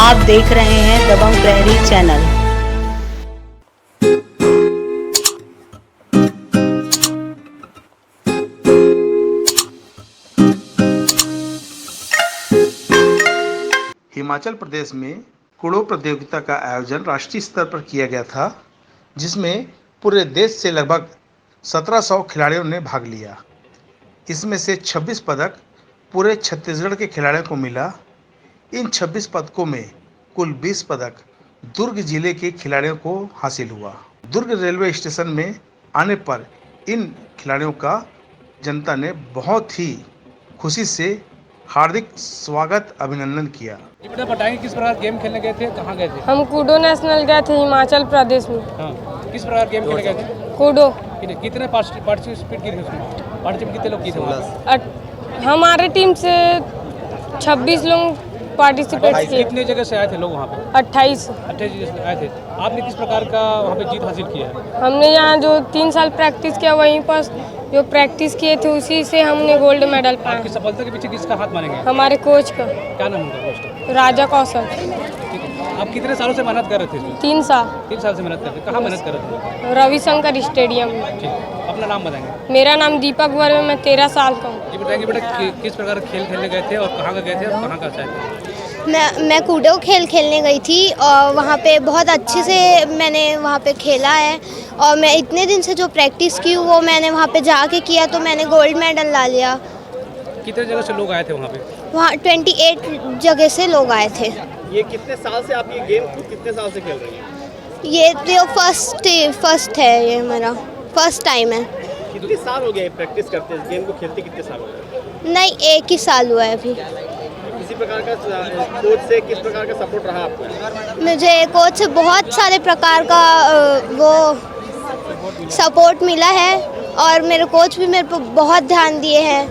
आप देख रहे हैं दबंग प्रहरी चैनल। हिमाचल प्रदेश में कूड़ो प्रतियोगिता का आयोजन राष्ट्रीय स्तर पर किया गया था, जिसमें पूरे देश से लगभग 1700 खिलाड़ियों ने भाग लिया। इसमें से 26 पदक पूरे छत्तीसगढ़ के खिलाड़ियों को मिला। इन 26 पदकों में कुल 20 पदक दुर्ग जिले के खिलाड़ियों को हासिल हुआ। दुर्ग रेलवे स्टेशन में आने पर इन खिलाड़ियों का जनता ने बहुत ही खुशी से हार्दिक स्वागत अभिनंदन किया। ये बेटा बताएंगे किस प्रकार गेम खेलने गए थे, कहाँ गए थे? हम कूडो नेशनल गए थे हिमाचल प्रदेश में। हाँ, किस प्रकार गेम खेलने गए थे? कूडो। कितने पार्टिसिपेट किए थे उसमें? पार्टिसिपेट कितने लोग किए थे? हमारे टीम से 26 लोग पार्टिसिपेट किए। कितने जगह से आए थे लोग वहाँ पे? 28 जगह से आए थे। आपने किस प्रकार का वहाँ पे जीत हासिल किया है? हमने यहाँ जो 3 साल प्रैक्टिस किया, वहीं पर जो प्रैक्टिस किए थे उसी से हमने गोल्ड मेडल पाया। आपकी सफलता के पीछे किसका हाथ मानेंगे? हमारे कोच का। क्या नाम उनका कोच का? राजा कौशल। ठीक है। आप कितने सालों से मेहनत कर रहे थे इसमें? 3 साल। 3 साल से मेहनत करते। कहाँ मेहनत कर रहे थे? रविशंकर स्टेडियम में। ठीक है। अपना नाम बताएंगे? मेरा नाम दीपक वर्मा, मैं 13 साल का हूँ। ये बताएंगे बेटा किस प्रकार खेल खेलने गए थे और कहाँ का गए थे और कहाँ का चाहते थे? मैं कूडो खेल खेलने गई थी और वहाँ पे बहुत अच्छे से मैंने वहाँ पे खेला है और मैं इतने दिन से जो प्रैक्टिस की वो मैंने वहाँ पे जाके किया तो मैंने गोल्ड मेडल ला लिया। कितने जगह से लोग आए थे वहाँ पे? वहाँ 28 जगह से लोग आए थे। ये कितने साल से आप ये गेम कितने साल से खेल रही हैं? ये तो फर्स्ट है, ये मेरा फर्स्ट टाइम है। कितने साल हो गए प्रैक्टिस करते इस गेम को खेलते? कितने साल हो गए? नहीं, 1 ही साल हुआ है अभी। किसी प्रकार का कोच से किस प्रकार का सपोर्ट रहा आपको? मुझे कोच से बहुत सारे प्रकार का वो सपोर्ट मिला है और मेरे कोच भी मेरे पर बहुत ध्यान दिए हैं,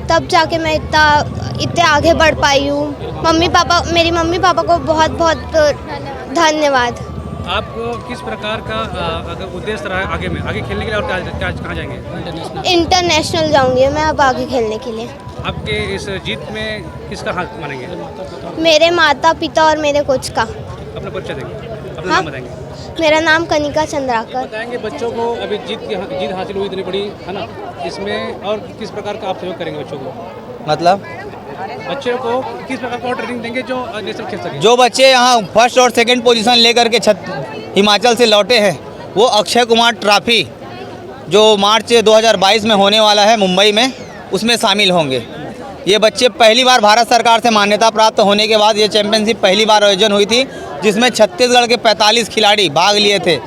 तब जाके मैं इतने आगे बढ़ पाई हूँ। मेरी मम्मी पापा को बहुत बहुत धन्यवाद। आपको किस प्रकार का अगर उद्देश्य रहा है आगे खेलने के लिए और कहाँ जाएंगे? इंटरनेशनल जाऊंगी मैं अब आगे खेलने के लिए। आपके इस जीत में किसका हाथ मानेंगे? मेरे माता पिता और मेरे कोच का। अपना परिचय देंगे, अपना हाँ? नाम बताएंगे? मेरा नाम कनिका चंद्राकर। बताएंगे बच्चों को अभी जीत हासिल हुई इतनी बड़ी, है ना? इसमें और किस प्रकार का आप सहयोग करेंगे बच्चों को? मतलब बच्चों को किस प्रकार का ट्रेनिंग देंगे जो नेशनल खेल सके? जो बच्चे यहाँ फर्स्ट और सेकंड पोजीशन लेकर के हिमाचल से लौटे हैं, वो अक्षय कुमार ट्रॉफी जो मार्च 2022 में होने वाला है मुंबई में, उसमें शामिल होंगे। ये बच्चे पहली बार भारत सरकार से मान्यता प्राप्त होने के बाद ये चैंपियनशिप पहली बार आयोजन हुई थी, जिसमें छत्तीसगढ़ के 45 खिलाड़ी भाग लिए थे,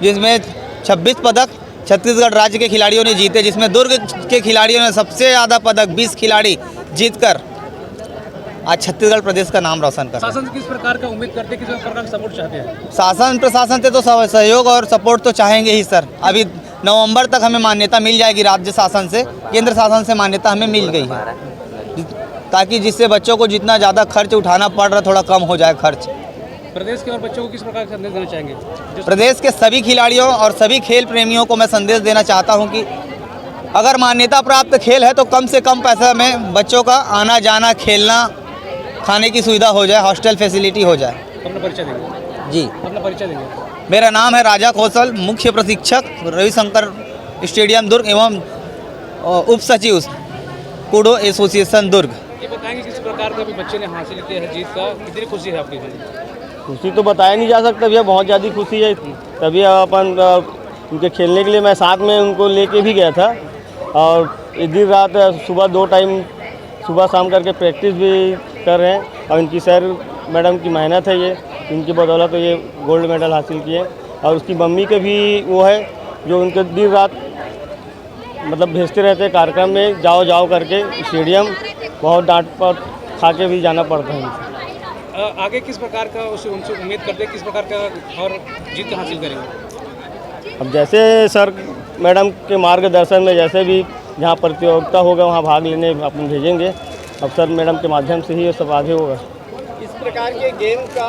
जिसमें 26 पदक छत्तीसगढ़ राज्य के खिलाड़ियों ने जीते, जिसमें दुर्ग के खिलाड़ियों ने सबसे ज़्यादा पदक 20 खिलाड़ी जीतकर आज छत्तीसगढ़ प्रदेश का नाम रोशन कर। शासन किस प्रकार का उम्मीद करते हैं, किस प्रकार का सपोर्ट चाहते हैं? शासन प्रशासन से तो सहयोग और सपोर्ट तो चाहेंगे ही सर। अभी नवंबर तक हमें मान्यता मिल जाएगी राज्य शासन से, केंद्र शासन से मान्यता हमें मिल गई है, ताकि जिससे बच्चों को जितना ज़्यादा खर्च उठाना पड़ रहा थोड़ा कम हो जाए खर्च। प्रदेश के और बच्चों को किस प्रकार का संदेश देना चाहेंगे? प्रदेश के सभी खिलाड़ियों और सभी खेल प्रेमियों को मैं संदेश देना चाहता हूं कि अगर मान्यता प्राप्त खेल है तो कम से कम पैसा में बच्चों का आना जाना, खेलना, खाने की सुविधा हो जाए, हॉस्टल फैसिलिटी हो जाए। अपना परिचय देंगे? जी, अपना परिचय देंगे। मेरा नाम है राजा कौशल, मुख्य प्रशिक्षक रविशंकर स्टेडियम दुर्ग एवं उप सचिव कूडो एसोसिएशन दुर्ग। ये बताएंगे किस प्रकार का भी बच्चे ने हासिल किया है जीत का, कितनी खुशी है आपकी? खुशी तो बताया नहीं जा सकता भैया, बहुत ज़्यादा खुशी है। तभी अपन उनके खेलने के लिए मैं साथ में उनको लेके भी गया था और दिन रात सुबह 2 टाइम सुबह शाम करके प्रैक्टिस भी कर रहे हैं और इनकी सर मैडम की मेहनत है, ये इनकी बदौलत तो ये गोल्ड मेडल हासिल किए। और उसकी मम्मी के भी वो है जो उनके दिन रात मतलब भेजते रहते हैं कार्यक्रम में, जाओ करके स्टेडियम, बहुत डांट पर खा के भी जाना पड़ता है। आगे किस प्रकार का उनसे उम्मीद करते हैं, किस प्रकार का और जीत हासिल करेंगे? अब जैसे सर मैडम के मार्गदर्शन में जैसे भी जहाँ प्रतियोगिता होगा वहाँ भाग लेने अपन भेजेंगे। अब सर मैडम के माध्यम से ही ये सब आगे होगा। इस प्रकार के गेम का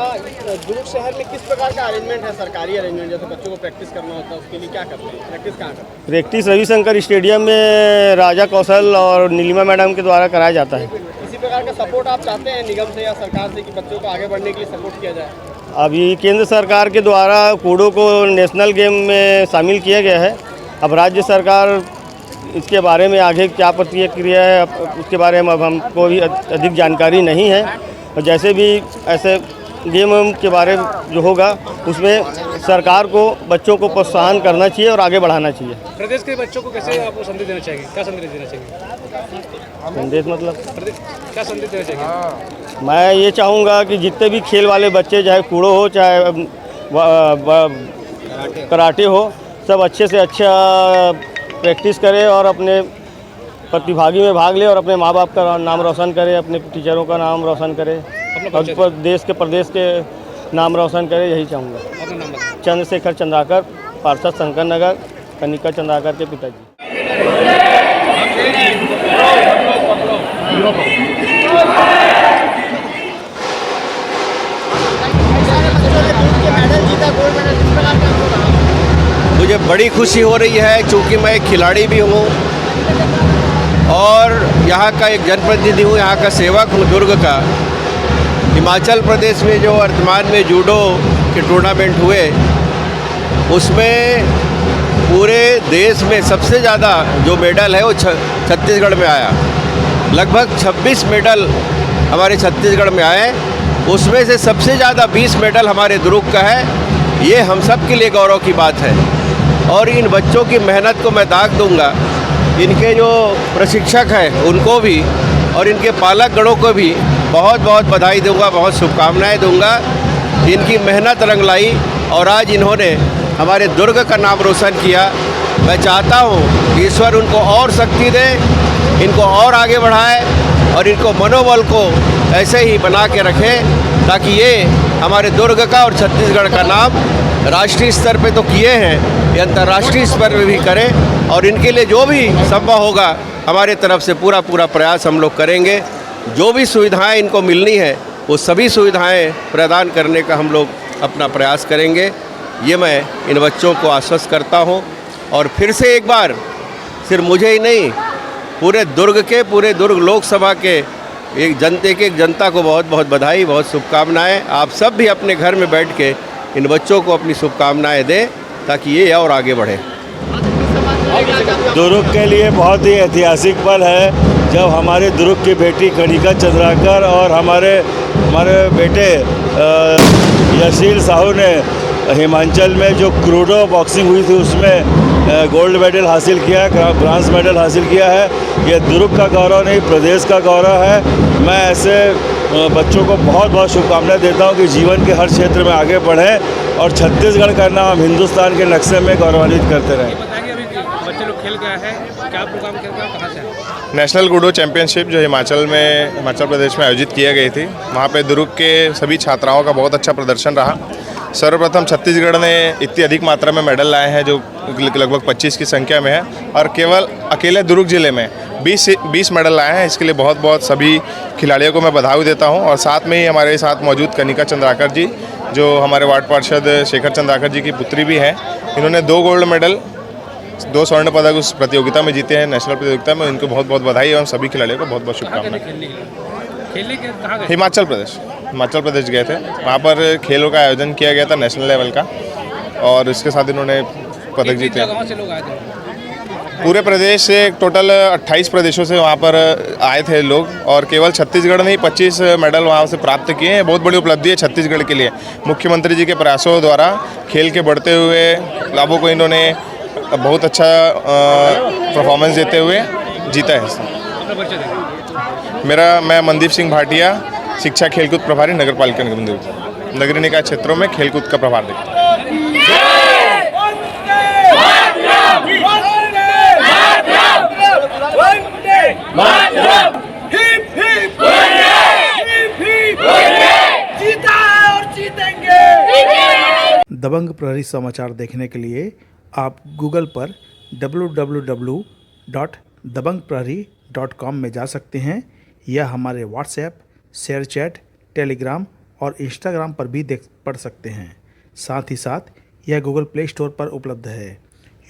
दुर्ग शहर में किस प्रकार का अरेंजमेंट है, सरकारी अरेंजमेंट? जैसे बच्चों को प्रैक्टिस करना होता है उसके लिए क्या करते हैं? प्रैक्टिस कहाँ करते हैं? प्रैक्टिस रविशंकर स्टेडियम में राजा कौशल और नीलिमा मैडम के द्वारा कराया जाता है। किसी प्रकार का सपोर्ट आप चाहते हैं निगम से या सरकार से कि बच्चों को आगे बढ़ने के लिए सपोर्ट किया जाए? अभी केंद्र सरकार के द्वारा कूड़ो को नेशनल गेम में शामिल किया गया है। अब राज्य सरकार इसके बारे में आगे क्या प्रतिक्रिया है उसके बारे में अब हमको भी अधिक जानकारी नहीं है। और जैसे भी ऐसे गेम के बारे में जो होगा उसमें सरकार को बच्चों को प्रोत्साहन करना चाहिए और आगे बढ़ाना चाहिए। प्रदेश के बच्चों को कैसे आप संदेश देना चाहिए? क्या संदेश देना चाहिए? संदेश मतलब क्या संदेश देना चाहिए? मैं ये चाहूँगा कि जितने भी खेल वाले बच्चे, चाहे कूड़ो हो चाहे कराटे हो, सब अच्छे से अच्छा प्रैक्टिस करें और अपने प्रतिभागी में भाग ले और अपने माँ बाप का नाम रोशन करे, अपने टीचरों का नाम रोशन करे और देश के प्रदेश के नाम रोशन करे, यही चाहूँगा। चंद्रशेखर चंद्राकर, पार्षद शंकर नगर, कनिका चंद्राकर के पिताजी। मुझे बड़ी खुशी हो रही है क्योंकि मैं एक खिलाड़ी भी हूँ और यहाँ का एक जनप्रतिनिधि हूँ, यहाँ का सेवक हूँ दुर्ग का। हिमाचल प्रदेश में जो वर्तमान में जूडो के टूर्नामेंट हुए उसमें पूरे देश में सबसे ज़्यादा जो मेडल है वो छत्तीसगढ़ में आया। लगभग 26 मेडल हमारे छत्तीसगढ़ में आए, उसमें से सबसे ज़्यादा 20 मेडल हमारे दुर्ग का है। ये हम सब के लिए गौरव की बात है और इन बच्चों की मेहनत को मैं दाग दूंगा। इनके जो प्रशिक्षक हैं उनको भी और इनके पालक गणों को भी बहुत बहुत बधाई दूंगा, बहुत शुभकामनाएं दूंगा। इनकी मेहनत रंग लाई और आज इन्होंने हमारे दुर्ग का नाम रोशन किया। मैं चाहता हूं कि ईश्वर उनको और शक्ति दे, इनको और आगे बढ़ाए और इनको मनोबल को ऐसे ही बना के रखे ताकि ये हमारे दुर्ग का और छत्तीसगढ़ का नाम राष्ट्रीय स्तर पे तो किए हैं, ये अंतर्राष्ट्रीय स्तर पे भी करें और इनके लिए जो भी संभव होगा हमारे तरफ से पूरा प्रयास हम लोग करेंगे। जो भी सुविधाएं इनको मिलनी है वो सभी सुविधाएं प्रदान करने का हम लोग अपना प्रयास करेंगे। ये मैं इन बच्चों को आश्वस्त करता हूं और फिर से एक बार सिर्फ मुझे ही नहीं पूरे दुर्ग लोकसभा के एक जनता को बहुत बहुत बधाई, बहुत शुभकामनाएं। आप सब भी अपने घर में बैठ के इन बच्चों को अपनी शुभकामनाएं दें ताकि ये और आगे बढ़े। दुर्ग के लिए बहुत ही ऐतिहासिक पल है जब हमारे दुर्ग की बेटी कनिका चंद्राकर और हमारे बेटे यशील साहू ने हिमाचल में जो क्रूडो बॉक्सिंग हुई थी उसमें गोल्ड मेडल हासिल किया है, ब्रांज मेडल हासिल किया है। ये दुर्ग का गौरव नहीं, प्रदेश का गौरव है। मैं ऐसे बच्चों को बहुत बहुत शुभकामनाएं देता हूं कि जीवन के हर क्षेत्र में आगे बढ़ें और छत्तीसगढ़ का नाम हिंदुस्तान के नक्शे में गौरवान्वित करते रहें। बच्चे लोग खेल गए हैं, क्या प्रोग्राम खेल रहे हैं, कहाँ से? नेशनल जूडो चैंपियनशिप जो हिमाचल प्रदेश में आयोजित किया गई थी, वहाँ पे दुर्ग के सभी छात्राओं का बहुत अच्छा प्रदर्शन रहा। सर्वप्रथम छत्तीसगढ़ ने इतनी अधिक मात्रा में मेडल लाए हैं जो लगभग 25 की संख्या में है और केवल अकेले दुर्ग जिले में 20 मेडल लाए हैं। इसके लिए बहुत बहुत सभी खिलाड़ियों को मैं बधाई देता हूं और साथ में ही हमारे साथ मौजूद कनिका चंद्राकर जी जो हमारे वार्ड पार्षद शेखर चंद्राकर जी की पुत्री भी हैं। इन्होंने 2 गोल्ड मेडल 2 स्वर्ण पदक उस प्रतियोगिता में जीते हैं, नेशनल प्रतियोगिता में। इनको बहुत बहुत बधाई और सभी खिलाड़ियों को बहुत बहुत शुभकामनाएं। हिमाचल प्रदेश गए थे, वहाँ पर खेलों का आयोजन किया गया था नेशनल लेवल का और इसके साथ इन्होंने पदक जीते। पूरे प्रदेश से टोटल 28 प्रदेशों से वहाँ पर आए थे लोग और केवल छत्तीसगढ़ ने ही 25 मेडल वहाँ से प्राप्त किए हैं। बहुत बड़ी उपलब्धि है छत्तीसगढ़ के लिए। मुख्यमंत्री जी के प्रयासों द्वारा खेल के बढ़ते हुए लाभों को इन्होंने बहुत अच्छा परफॉर्मेंस देते हुए जीता है। मैं मनदीप सिंह भाटिया, शिक्षा खेलकूद प्रभारी नगर पालिका निगम दुर्ग। नगरीय निकाय क्षेत्रों में खेलकूद का प्रभार देखते हैं। दबंग प्रहरी समाचार देखने के लिए आप गूगल पर www.dabangprahari.com में जा सकते हैं या हमारे व्हाट्सएप, शेयर चैट, टेलीग्राम और इंस्टाग्राम पर भी पढ़ सकते हैं। साथ ही साथ यह गूगल प्ले स्टोर पर उपलब्ध है।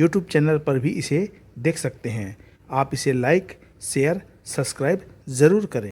यूट्यूब चैनल पर भी इसे देख सकते हैं। आप इसे लाइक, शेयर, सब्सक्राइब ज़रूर करें।